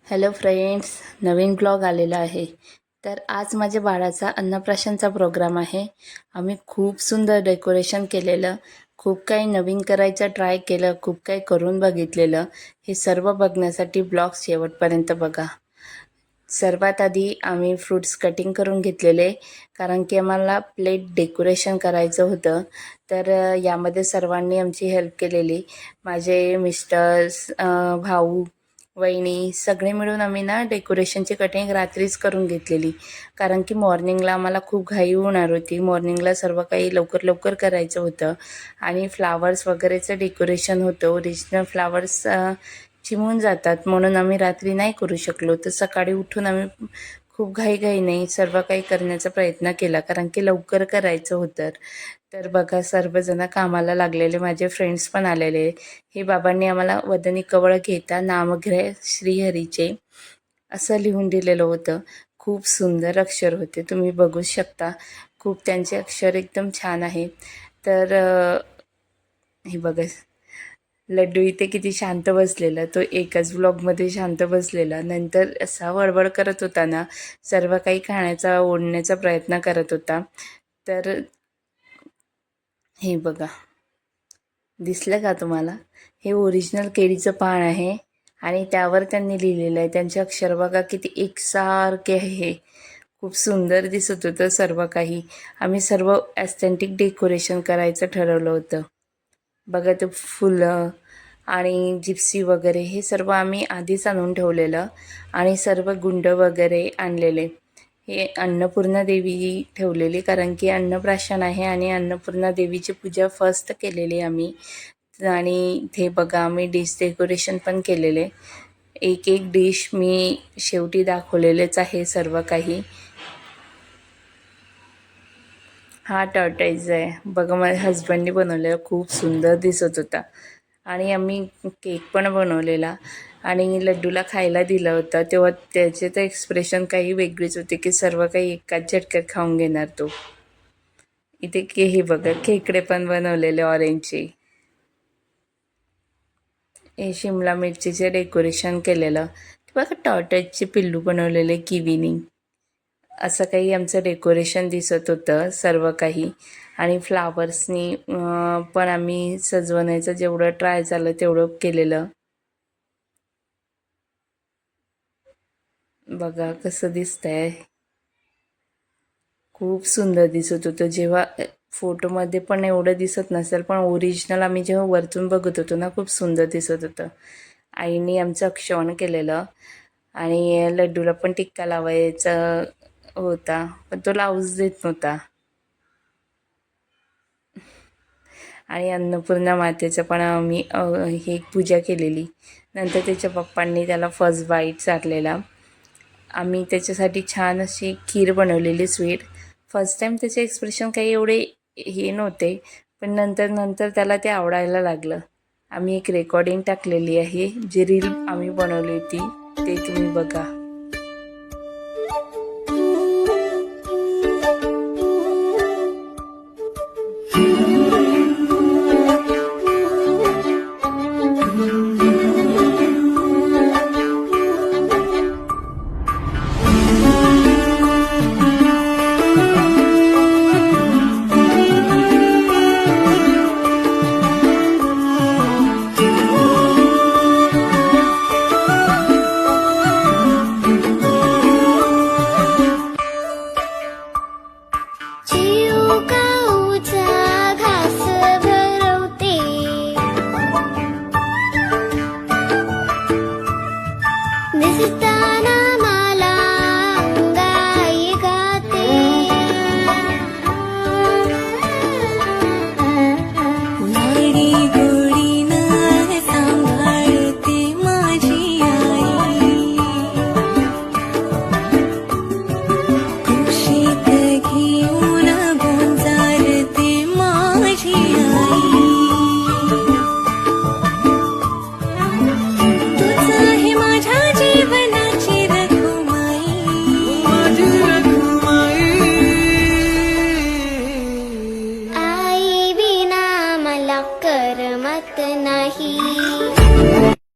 Hello friends, नवीन blog आलेला आहे. तर आज माझ्या बाळाचा अन्नप्राशनचा प्रोग्राम आहे. आम्ही खूप सुंदर डेकोरेशन केलेलं, खूप काही नवीन करायचं ट्राय केलं, खूप काही करून बघितलेलं. हे सर्व बघण्यासाठी ब्लॉग शेवटपर्यंत बघा. सर्वात आधी आम्ही फ्रूट्स कटिंग करून घेतलेले, कारण की आम्हाला प्लेट डेकोरेशन करायचं होतं. तर यामध्ये सर्वांनी आमची हेल्प केलेली. माझे मिस्टर्स, भाऊ, वहिनी सगळे मिळून आम्ही ना डेकोरेशनची कटिंग रात्रीच करून घेतलेली, कारण की मॉर्निंगला आम्हाला खूप घाई होणार होती. मॉर्निंगला सर्व काही लवकर लवकर करायचं होतं आणि फ्लावर्स वगैरेचं डेकोरेशन होतं. ओरिजिनल फ्लावर्स चिमून जातात म्हणून आम्ही रात्री नाही करू शकलो. तर सकाळी उठून आम्ही खूप घाईघाईने सर्व काही करण्याचा प्रयत्न केला, कारण की लवकर करायचं होतं. तर बघा, सर्वजण कामाला लागलेले, माझे फ्रेंड्स पण आलेले. हे बाबांनी आम्हाला वदनी कवळ घेता नामग्रह श्रीहरीचे असं लिहून दिलेलं होतं. खूप सुंदर अक्षर होते, तुम्ही बघू शकता. खूप त्यांचे अक्षर एकदम छान आहे. तर हे बघा, लड्डू इथे किती शांत बसलेला. तो एकाच ब्लॉगमध्ये शांत बसलेला, नंतर असा वळवळ करत होता ना, सर्व काही खाण्याचा ओढण्याचा प्रयत्न करत होता. तर हे बघा, दिसलं का तुम्हाला? हे ओरिजिनल केळीचं पान आहे आणि त्यावर त्यांनी लिहिलेलं आहे. त्यांचे अक्षर बघा किती एकसारखे आहे. खूप सुंदर दिसत होतं सर्व काही. आम्ही सर्व ॲस्थेटिक डेकोरेशन करायचं ठरवलं होतं. बघा, ते फुलं आणि जिप्सी वगैरे हे सर्व आम्ही आधीच आणून ठेवलेलं आणि सर्व गुंड वगैरे आणलेले. हे अन्नपूर्णा देवी ठेवलेली, कारण की अन्नप्राशन आहे आणि अन्नपूर्णा देवीची पूजा फर्स्ट केलेली आम्ही. आणि इथे बघा, आम्ही डिश डेकोरेशन पण केलेले. एक एक डिश मी शेवटी दाखवलेलेच आहे सर्व काही. हा टर्टाईज आहे बघा, माझ्या हजबंडने बनवलेला, खूप सुंदर दिसत होता. आणि आम्ही केक पण बनवलेला आणि लड्डूला खायला दिला होता. तेव्हा त्याचे तर एक्सप्रेशन काही वेगळीच होते, की सर्व काही एकाच झटक्यात खाऊन घेणार तो. इथे हे बघा, खेकडे पण बनवलेले ऑरेंजचे. हे शिमला मिरचीचे डेकोरेशन केलेलं. बघा, टॉर्टाईजचे पिल्लू बनवलेले किवीनी. असं काही आमचं डेकोरेशन दिसत होतं सर्व काही. आणि फ्लावर्सनी पण आम्ही सजवण्याचं जेवढं ट्राय झालं तेवढं केलेलं. बघा कसं दिसतंय, खूप सुंदर दिसत होतं. जेव्हा फोटोमध्ये पण एवढं दिसत नसेल, पण ओरिजिनल आम्ही जेव्हा वरतून बघत होतो ना, खूप सुंदर दिसत होतं. आईने आमचं अक्षवण केलेलं आणि लड्डूला पण टिक्का लावायचा होता, पण तो लावूच देत नव्हता. आणि अन्नपूर्णा मातेचं पण आम्ही हे पूजा केलेली. नंतर त्याच्या पप्पांनी त्याला फर्स्ट बाईट चारलेला. आम्ही त्याच्यासाठी छान अशी खीर बनवलेली स्वीट. फर्स्ट टाईम त्याचे एक्सप्रेशन काही एवढे हे नव्हते, पण नंतर नंतर त्याला ते आवडायला लागलं. आम्ही एक रेकॉर्डिंग टाकलेली आहे, जी रील आम्ही बनवली होती, ते तुम्ही बघा.